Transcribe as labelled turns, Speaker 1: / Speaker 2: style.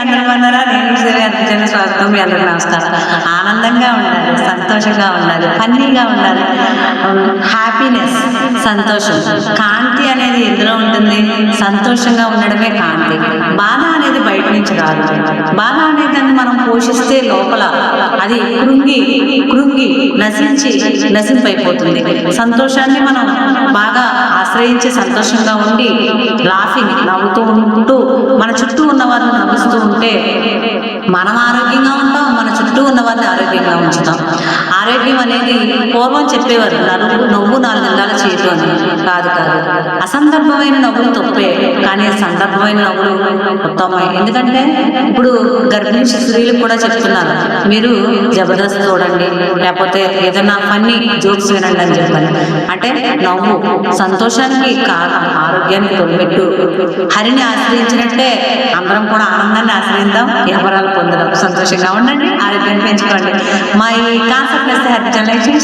Speaker 1: అందరూ అన్నారా? నేను సరే అర్జున స్వాగతం. మీ అందరికీ నమస్కారం. ఆనందంగా ఉండాలి, సంతోషంగా ఉండాలి, ఫన్నీగా ఉండాలి. హ్యాపీనెస్, సంతోషం, కాంతి అనేది ఎందులో ఉంటుంది? సంతోషంగా ఉండడమే కాంతి. బాధ అనేది బయట నుంచి రాదు. బాధ అనేది మనం పోషిస్తే లోపల అది కృంగి నశింపైపోతుంది. సంతోషాన్ని మనం బాగా ఆశ్రయించి సంతోషంగా ఉండి నవ్వుతూ ఉంటూ మన చుట్టూ ఉన్న వారిని నవ్విస్తూ ఉంటే మనం ఆరోగ్యంగా ఉంటాం, మన చుట్టూ ఉన్న వారిని ఆరోగ్యంగా ఉంచుతాం. ఆరోగ్యం అనేది పూర్వం చెప్పేవారు నవ్వు 4 నెలల చేయటం అని. కాదు, అసందర్భమైన నవ్వులు తప్పే, కానీ సందర్భమైన నవ్వులు ఉత్తమమే. ఎందుకంటే ఇప్పుడు గర్భిణీ స్త్రీలకు కూడా చెప్తున్నారు, మీరు జబర్దస్త్ చూడండి, లేకపోతే ఏదైనా ఫన్నీ జోక్స్ వినండి అని చెప్పాలి. అంటే నవ్వు సంతోషానికి కారణం, ఆరోగ్యానికి తొలిపెట్టు. హరిని ఆశ్రయించినట్టే అందరం కూడా ఆనందాన్ని ఆశ్రయిద్దాం, వ్యాపారాలు పొందడం. సంతోషంగా ఉండండి, ఆరోగ్యాన్ని పెంచుకోండి. మా ఈ కాన్సెప్ట్ వస్తే హరి జనలక్ష్మి